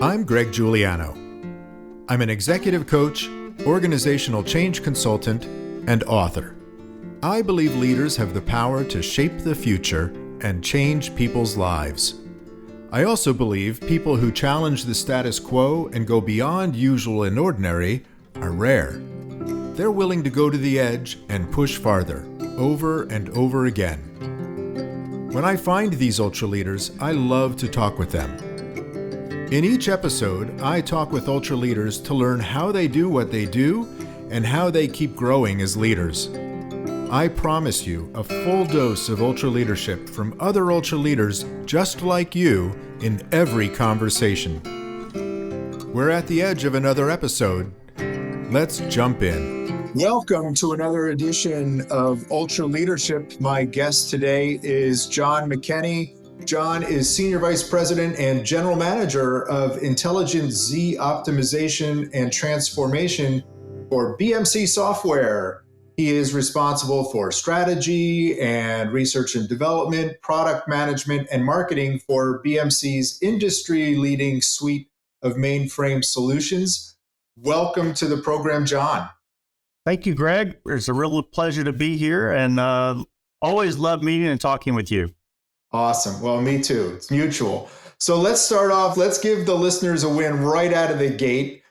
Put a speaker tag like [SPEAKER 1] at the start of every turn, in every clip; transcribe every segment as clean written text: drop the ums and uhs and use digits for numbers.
[SPEAKER 1] I'm Greg Giuliano. I'm an executive coach, organizational change consultant, and author. I believe leaders have the power to shape the future and change people's lives. I also believe people who challenge the status quo and go beyond usual and ordinary are rare. They're willing to go to the edge and push farther, over and over again. When I find these ultra leaders, I love to talk with them. In each episode, I talk with ultra leaders to learn how they do what they do and how they keep growing as leaders. I promise you a full dose of ultra leadership from other ultra leaders just like you in every conversation. We're at the edge of another episode. Let's jump in.
[SPEAKER 2] Welcome to another edition of Ultra Leadership. My guest today is John McKenny. John is Senior Vice President and General Manager of Intelligent Z Optimization and Transformation for BMC Software. He is responsible for strategy and research and development, product management, and marketing for BMC's industry-leading suite of mainframe solutions. Welcome to the program, John.
[SPEAKER 3] Thank you, Greg. It's a real pleasure to be here, and always love meeting and talking with you.
[SPEAKER 2] Awesome. Well, me too. It's mutual. So let's start off. Let's give the listeners a win right out of the gate.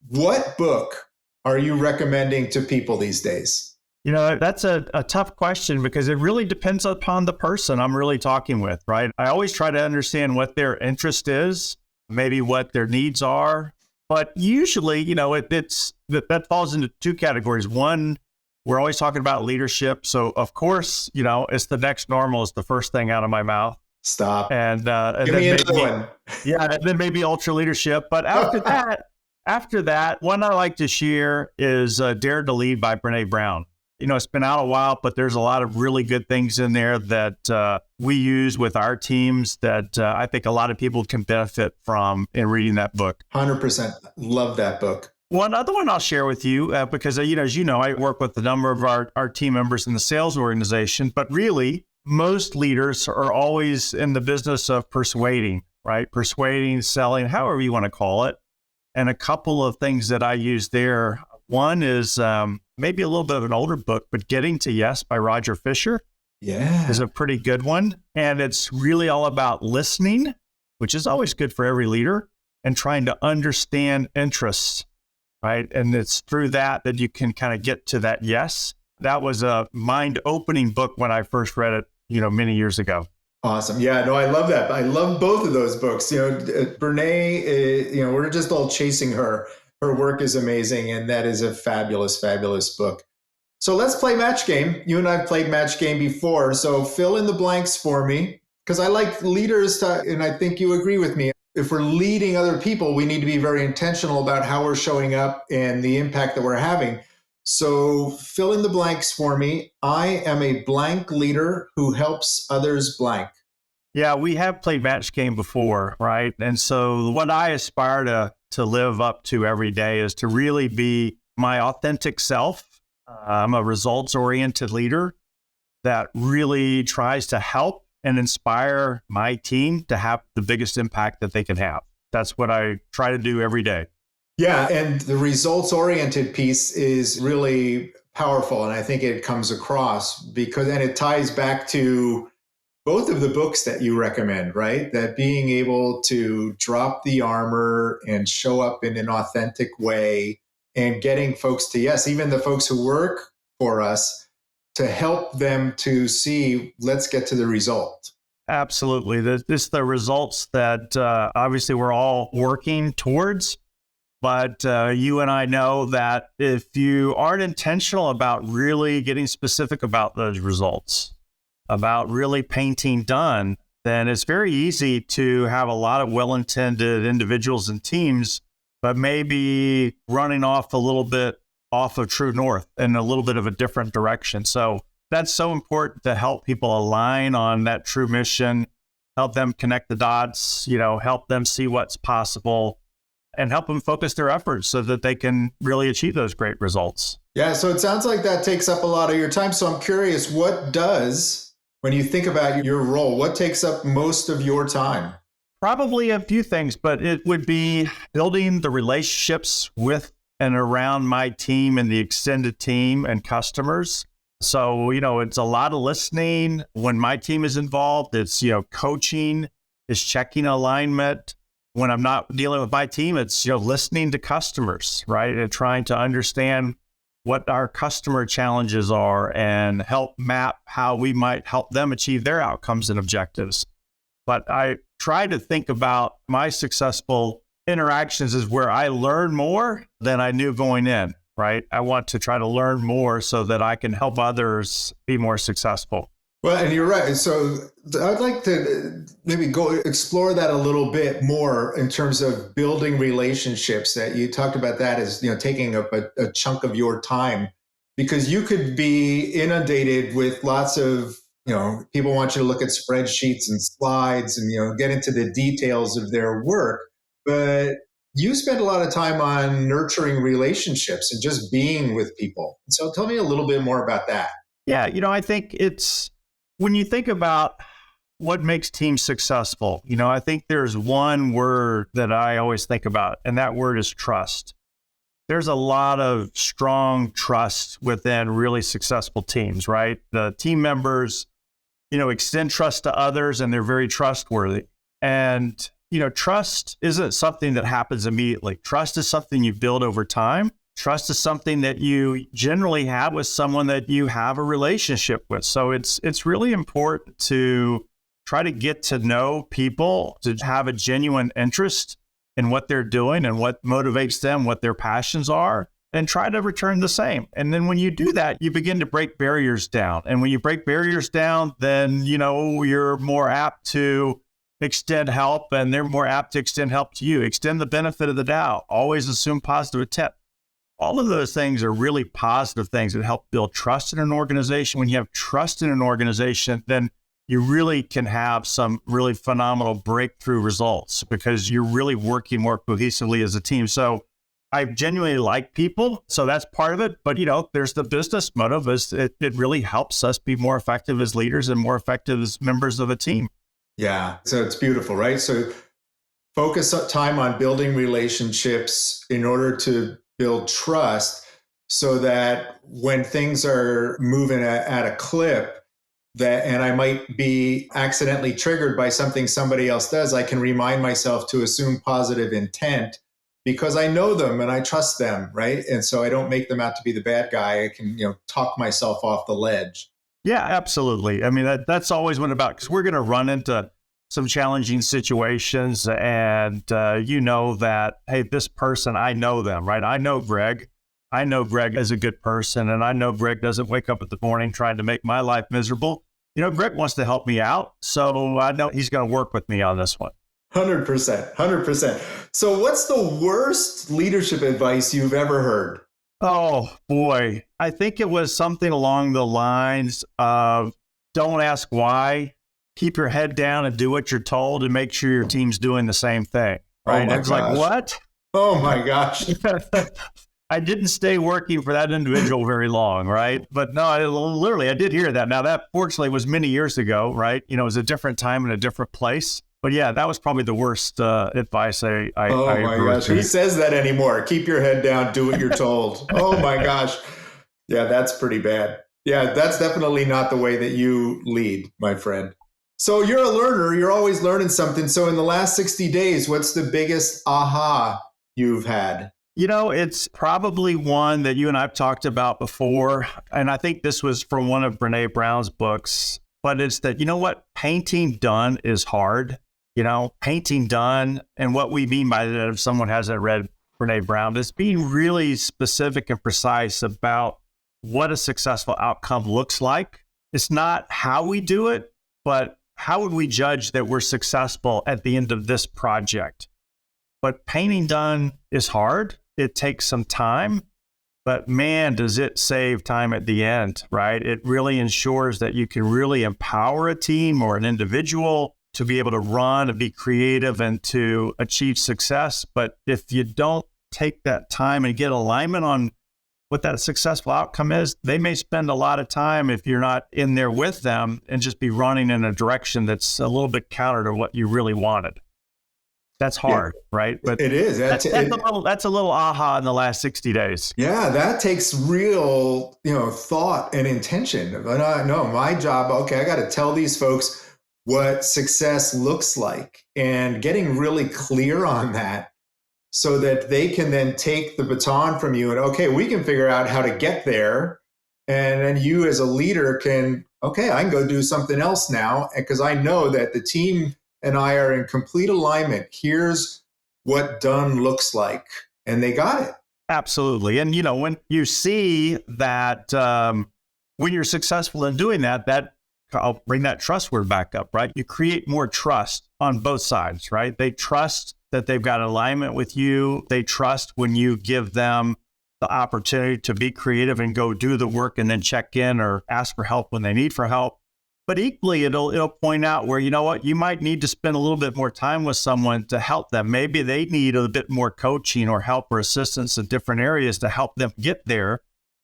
[SPEAKER 2] What book are you recommending to people these days?
[SPEAKER 3] You know, that's a tough question because it really depends upon the person I'm really talking with, right? I always try to understand what their interest is, maybe what their needs are. But usually, you know, that falls into two categories. One, we're always talking about leadership. So, of course, you know, it's the next normal is the first thing out of my mouth.
[SPEAKER 2] Stop.
[SPEAKER 3] And
[SPEAKER 2] give me another one.
[SPEAKER 3] Yeah, and then maybe ultra leadership. But after that, one I like to share is Dare to Lead by Brené Brown. You know, it's been out a while, but there's a lot of really good things in there that we use with our teams that I think a lot of people can benefit from in reading that book.
[SPEAKER 2] 100%. Love that book.
[SPEAKER 3] One other one I'll share with you because, you know, as you know, I work with a number of our team members in the sales organization, but really most leaders are always in the business of persuading, right? Persuading, selling, however you want to call it. And a couple of things that I use there. One is maybe a little bit of an older book, but Getting to Yes by Roger Fisher is a pretty good one. And it's really all about listening, which is always good for every leader, and trying to understand interests, right? And it's through that you can kind of get to that yes. That was a mind-opening book when I first read it, you know, many years ago.
[SPEAKER 2] Awesome. Yeah, no, I love that. I love both of those books. You know, Brené, you know, we're just all chasing her. Her work is amazing, and that is a fabulous, fabulous book. So let's play match game. You and I have played match game before, so fill in the blanks for me, because I like leaders to, and I think you agree with me. If we're leading other people, we need to be very intentional about how we're showing up and the impact that we're having. So fill in the blanks for me. I am a blank leader who helps others blank.
[SPEAKER 3] Yeah, we have played match game before, right? And so what I aspire to live up to every day is to really be my authentic self. I'm a results-oriented leader that really tries to help and inspire my team to have the biggest impact that they can have. That's what I try to do every day.
[SPEAKER 2] Yeah, and the results-oriented piece is really powerful, and I think it comes across because, and it ties back to both of the books that you recommend, right? That being able to drop the armor and show up in an authentic way and getting folks to yes, even the folks who work for us, to help them to see, let's get to the result.
[SPEAKER 3] Absolutely. It's the results that obviously we're all working towards. But you and I know that if you aren't intentional about really getting specific about those results, about really painting done, then it's very easy to have a lot of well-intended individuals and teams, but maybe running off a little bit off of true north in a little bit of a different direction. So that's so important to help people align on that true mission, help them connect the dots, you know, help them see what's possible, and help them focus their efforts so that they can really achieve those great results.
[SPEAKER 2] Yeah, so it sounds like that takes up a lot of your time. So I'm curious, what does, when you think about your role, what takes up most of your time?
[SPEAKER 3] Probably a few things, but it would be building the relationships with and around my team and the extended team and customers. So, it's a lot of listening when my team is involved. It's, coaching, it's checking alignment. When I'm not dealing with my team, it's, listening to customers, right? And trying to understand what our customer challenges are and help map how we might help them achieve their outcomes and objectives. But I try to think about my successful interactions as where I learn more than I knew going in, right? I want to try to learn more so that I can help others be more successful.
[SPEAKER 2] Well, and you're right. So I'd like to maybe go explore that a little bit more in terms of building relationships. That you talked about that as, taking up a chunk of your time, because you could be inundated with lots of, people want you to look at spreadsheets and slides and, get into the details of their work. But you spend a lot of time on nurturing relationships and just being with people. So tell me a little bit more about that.
[SPEAKER 3] Yeah, I think it's when you think about what makes teams successful, I think there's one word that I always think about, and that word is trust. There's a lot of strong trust within really successful teams, right? The team members, extend trust to others, and they're very trustworthy. And, trust isn't something that happens immediately. Trust is something you build over time. Trust is something that you generally have with someone that you have a relationship with. So it's really important to try to get to know people, to have a genuine interest in what they're doing and what motivates them, what their passions are, and try to return the same. And then when you do that, you begin to break barriers down. And when you break barriers down, then, you're more apt to extend help, and they're more apt to extend help to you. Extend the benefit of the doubt. Always assume positive intent. All of those things are really positive things that help build trust in an organization. When you have trust in an organization, then you really can have some really phenomenal breakthrough results because you're really working more cohesively as a team. So I genuinely like people, so that's part of it. But, there's the business motive. It really helps us be more effective as leaders and more effective as members of a team.
[SPEAKER 2] Yeah, so it's beautiful, right? So focus time on building relationships in order to build trust so that when things are moving at a clip, and I might be accidentally triggered by something somebody else does, I can remind myself to assume positive intent because I know them and I trust them, right? And so I don't make them out to be the bad guy. I can, talk myself off the ledge.
[SPEAKER 3] Yeah, absolutely. I mean, that's always what about, because we're going to run into some challenging situations and that, hey, this person, I know them, right? I know Greg is a good person, and I know Greg doesn't wake up in the morning trying to make my life miserable. Greg wants to help me out, so I know he's going to work with me on this one.
[SPEAKER 2] 100%. So what's the worst leadership advice you've ever heard?
[SPEAKER 3] Oh, boy. I think it was something along the lines of don't ask why, keep your head down and do what you're told and make sure your team's doing the same thing. Right?
[SPEAKER 2] Oh,
[SPEAKER 3] it's like, what?
[SPEAKER 2] Oh, my gosh.
[SPEAKER 3] I didn't stay working for that individual very long, right? But no, I did hear that. Now, that fortunately was many years ago, right? It was a different time and a different place. But yeah, that was probably the worst advice I
[SPEAKER 2] Oh my gosh, who says that anymore? Keep your head down, do what you're told. Oh my gosh. Yeah, that's pretty bad. Yeah, that's definitely not the way that you lead, my friend. So you're a learner, you're always learning something. So in the last 60 days, what's the biggest aha you've had?
[SPEAKER 3] It's probably one that you and I've talked about before. And I think this was from one of Brene Brown's books, but it's that, painting done is hard. Painting done. And what we mean by that, if someone hasn't read Brene Brown, is being really specific and precise about what a successful outcome looks like. It's not how we do it, but how would we judge that we're successful at the end of this project? But painting done is hard. It takes some time, but man, does it save time at the end, right? It really ensures that you can really empower a team or an individual to be able to run and be creative and to achieve success. But if you don't take that time and get alignment on what that successful outcome is, they may spend a lot of time, if you're not in there with them, and just be running in a direction that's a little bit counter to what you really wanted. That's hard, right? But
[SPEAKER 2] it is.
[SPEAKER 3] That's a little aha in the last 60 days.
[SPEAKER 2] Yeah, that takes real, thought and intention. But no, my job, okay, I got to tell these folks what success looks like and getting really clear on that so that they can then take the baton from you and, okay, we can figure out how to get there. And then you as a leader can, okay, I can go do something else now because I know that the team and I are in complete alignment. Here's what done looks like. And they got it.
[SPEAKER 3] Absolutely. And, when you see that when you're successful in doing that, I'll bring that trust word back up, right? You create more trust on both sides, right? They trust that they've got alignment with you. They trust when you give them the opportunity to be creative and go do the work and then check in or ask for help when they need for help. But equally, it'll point out where, you might need to spend a little bit more time with someone to help them. Maybe they need a bit more coaching or help or assistance in different areas to help them get there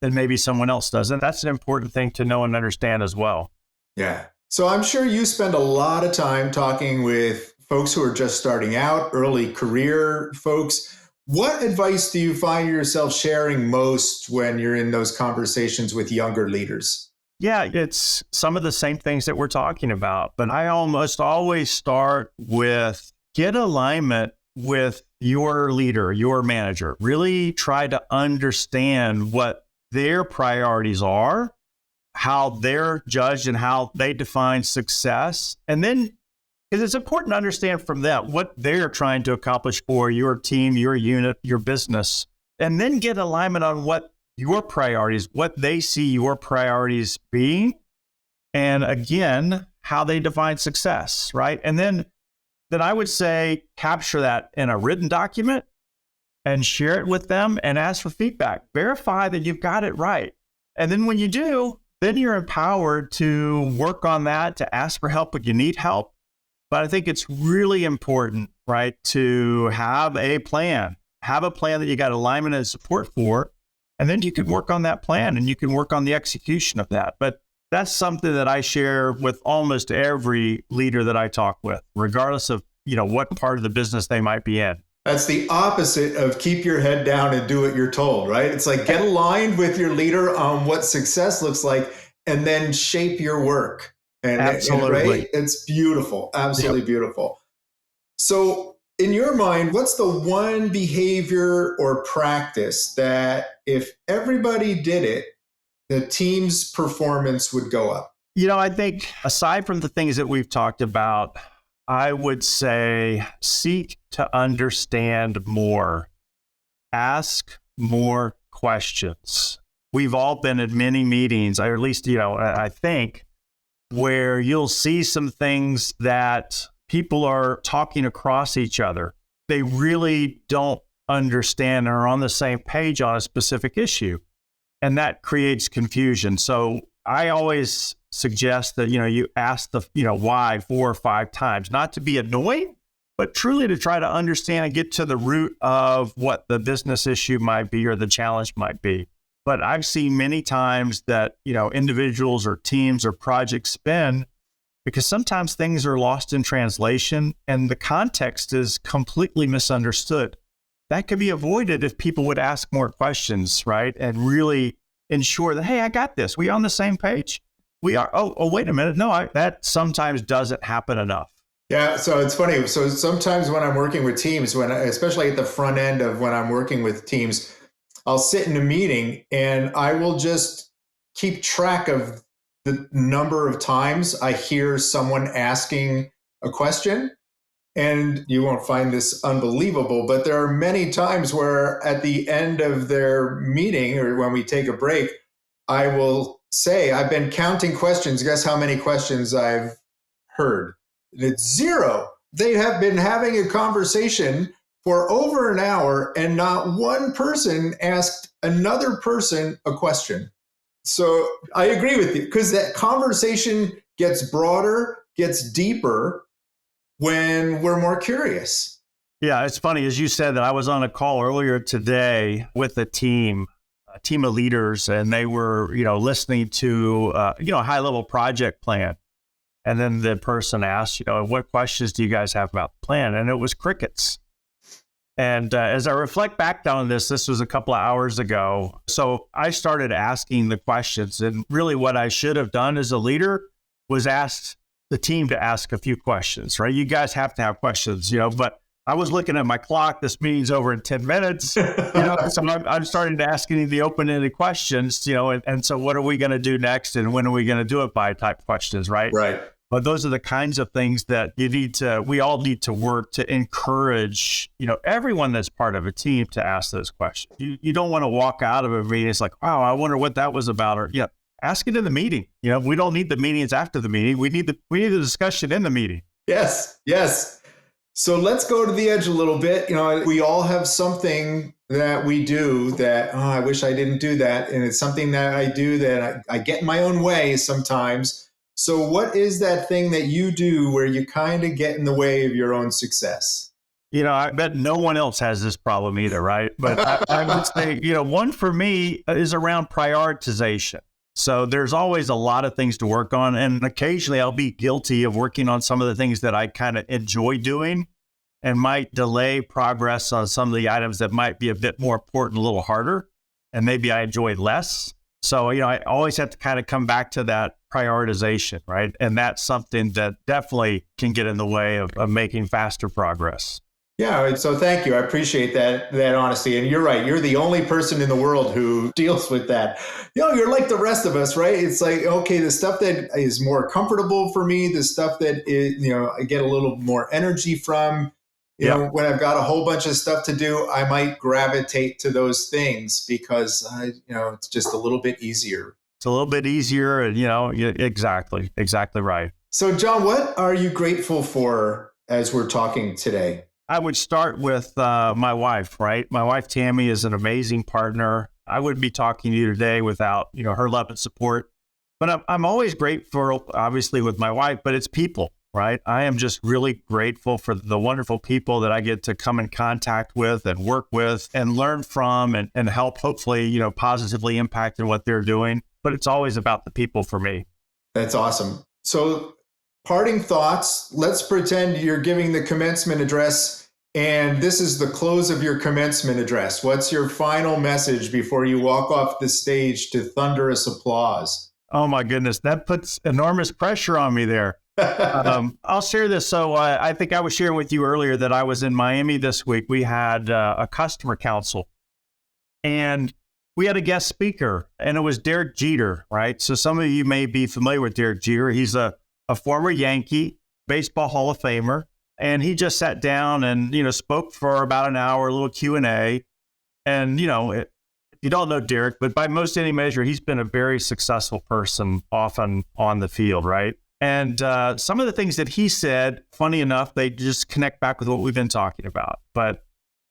[SPEAKER 3] than maybe someone else does. And that's an important thing to know and understand as well.
[SPEAKER 2] Yeah. So I'm sure you spend a lot of time talking with folks who are just starting out, early career folks. What advice do you find yourself sharing most when you're in those conversations with younger leaders?
[SPEAKER 3] Yeah, it's some of the same things that we're talking about, but I almost always start with get alignment with your leader, your manager. Really try to understand what their priorities are, how they're judged and how they define success. And then, because it's important to understand from them what they're trying to accomplish for your team, your unit, your business, and then get alignment on what your priorities, what they see your priorities being, and again, how they define success, right? And then I would say capture that in a written document and share it with them and ask for feedback. Verify that you've got it right. And then when you do, then you're empowered to work on that, to ask for help when you need help. But I think it's really important, right, to have a plan that you got alignment and support for. And then you can work on that plan and you can work on the execution of that. But that's something that I share with almost every leader that I talk with, regardless of, what part of the business they might be in.
[SPEAKER 2] That's the opposite of keep your head down and do what you're told, right? It's like get aligned with your leader on what success looks like and then shape your work. And
[SPEAKER 3] absolutely.
[SPEAKER 2] Right? It's beautiful. Absolutely beautiful. So in your mind, what's the one behavior or practice that if everybody did it, the team's performance would go up?
[SPEAKER 3] I think aside from the things that we've talked about, I would say seek to understand more. Ask more questions. We've all been at many meetings, or at least, I think, where you'll see some things that people are talking across each other. They really don't understand or are on the same page on a specific issue. And that creates confusion. So I always suggest that, you ask the, why 4 or 5 times, not to be annoying, but truly to try to understand and get to the root of what the business issue might be or the challenge might be. But I've seen many times that, individuals or teams or projects spin because sometimes things are lost in translation and the context is completely misunderstood. That could be avoided if people would ask more questions, right? And really ensure that, hey, I got this. We on the same page? We are. Oh, wait a minute. No, that sometimes doesn't happen enough.
[SPEAKER 2] Yeah, so it's funny. So sometimes when I'm working with teams, especially at the front end of when I'm working with teams, I'll sit in a meeting and I will just keep track of the number of times I hear someone asking a question. And you won't find this unbelievable, but there are many times where at the end of their meeting or when we take a break, I will say, I've been counting questions. Guess how many questions I've heard? It's 0. They have been having a conversation for over an hour and not one person asked another person a question. So I agree with you because that conversation gets broader, gets deeper when we're more curious.
[SPEAKER 3] Yeah, it's funny. As you said that I was on a call earlier today with a team of leaders, and they were, listening to, a high level project plan. And then the person asked, what questions do you guys have about the plan? And it was crickets. And as I reflect back on this was a couple of hours ago. So I started asking the questions. And really what I should have done as a leader was asked the team to ask a few questions, right? You guys have to have questions, but I was looking at my clock. This meeting's over in 10 minutes, so I'm starting to ask any of the open-ended questions, and so what are we going to do next? And when are we going to do it by type questions, right?
[SPEAKER 2] Right.
[SPEAKER 3] But those are the kinds of things that we all need to work to encourage, everyone that's part of a team to ask those questions. You don't want to walk out of a meeting. It's like, wow, I wonder what that was about. Or, ask it in the meeting. We don't need the meetings after the meeting. We need the discussion in the meeting.
[SPEAKER 2] Yes. So let's go to the edge a little bit. We all have something that we do that, I wish I didn't do that. And it's something that I do that I get in my own way sometimes. So what is that thing that you do where you kind of get in the way of your own success?
[SPEAKER 3] I bet no one else has this problem either, right? But I would say, one for me is around prioritization. So there's always a lot of things to work on. And occasionally I'll be guilty of working on some of the things that I kind of enjoy doing and might delay progress on some of the items that might be a bit more important, a little harder, and maybe I enjoy less. So, I always have to kind of come back to that prioritization, right? And that's something that definitely can get in the way of making faster progress.
[SPEAKER 2] Yeah, so thank you. I appreciate that honesty. And you're right. You're the only person in the world who deals with that. You're like the rest of us, right? It's like, okay, the stuff that is more comfortable for me, the stuff that is, I get a little more energy from, when I've got a whole bunch of stuff to do, I might gravitate to those things because, it's just a little bit easier.
[SPEAKER 3] It's a little bit easier. And, exactly right.
[SPEAKER 2] So, John, what are you grateful for as we're talking today?
[SPEAKER 3] I would start with my wife, right? My wife, Tammy, is an amazing partner. I wouldn't be talking to you today without, her love and support. But I'm always grateful, obviously, with my wife, but it's people, right? I am just really grateful for the wonderful people that I get to come in contact with and work with and learn from and help, hopefully, positively impact in what they're doing. But it's always about the people for me.
[SPEAKER 2] That's awesome. So parting thoughts, let's pretend you're giving the commencement address and this is the close of your commencement address. What's your final message before you walk off the stage to thunderous applause?
[SPEAKER 3] Oh my goodness, that puts enormous pressure on me there. I'll share this. So I think I was sharing with you earlier that I was in Miami this week. We had a customer council and we had a guest speaker and it was Derek Jeter, right? So some of you may be familiar with Derek Jeter. He's a former Yankee, baseball Hall of Famer. And he just sat down and, spoke for about an hour, a little Q&A. And, if you don't know Derek, but by most any measure, he's been a very successful person often on the field, right? And some of the things that he said, funny enough, they just connect back with what we've been talking about. But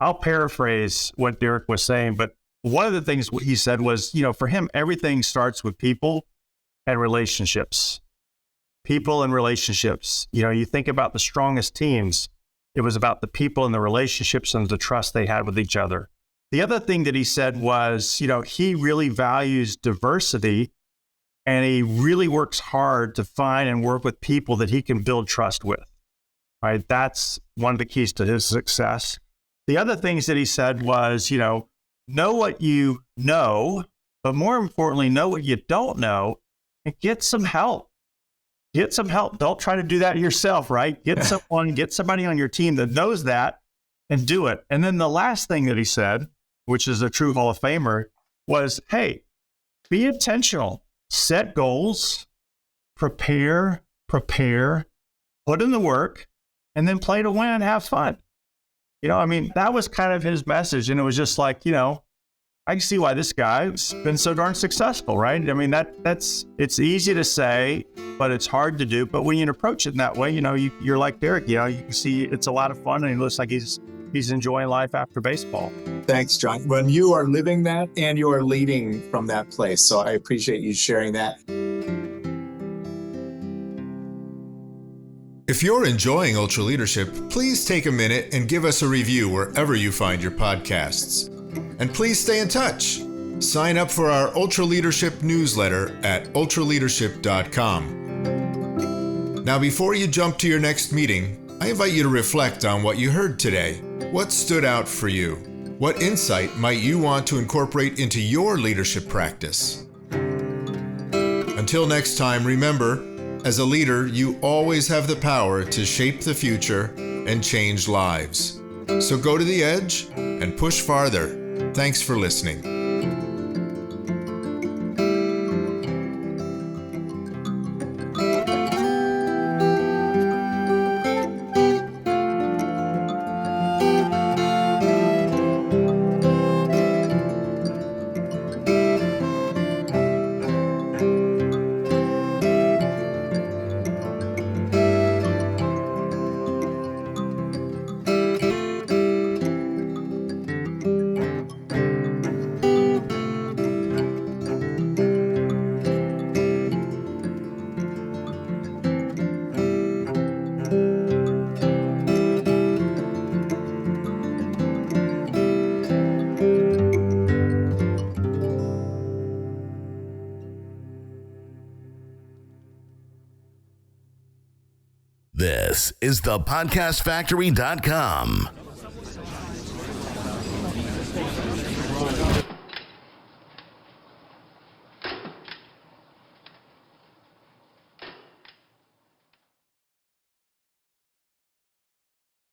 [SPEAKER 3] I'll paraphrase what Derek was saying. But one of the things he said was, for him, everything starts with people and relationships. People and relationships. You think about the strongest teams, it was about the people and the relationships and the trust they had with each other. The other thing that he said was, he really values diversity and he really works hard to find and work with people that he can build trust with. Right? That's one of the keys to his success. The other things that he said was, know what you know, but more importantly, know what you don't know and get some help. Get some help. Don't try to do that yourself, right? Get somebody on your team that knows that and do it. And then the last thing that he said, which is a true Hall of Famer, was, hey, be intentional. Set goals, prepare, put in the work, and then play to win and have fun. That was kind of his message. And it was just like, I can see why this guy's been so darn successful, right? It's easy to say, but it's hard to do. But when you approach it in that way, you're like Derek, you can see it's a lot of fun and he looks like he's enjoying life after baseball.
[SPEAKER 2] Thanks, John. When you are living that and you are leading from that place. So I appreciate you sharing that.
[SPEAKER 1] If you're enjoying Ultra Leadership, please take a minute and give us a review wherever you find your podcasts. And please stay in touch. Sign up for our Ultra Leadership newsletter at ultraleadership.com. Now, before you jump to your next meeting, I invite you to reflect on what you heard today. What stood out for you? What insight might you want to incorporate into your leadership practice? Until next time, remember, as a leader, you always have the power to shape the future and change lives. So go to the edge and push farther. Thanks for listening.
[SPEAKER 4] This is thepodcastfactory.com.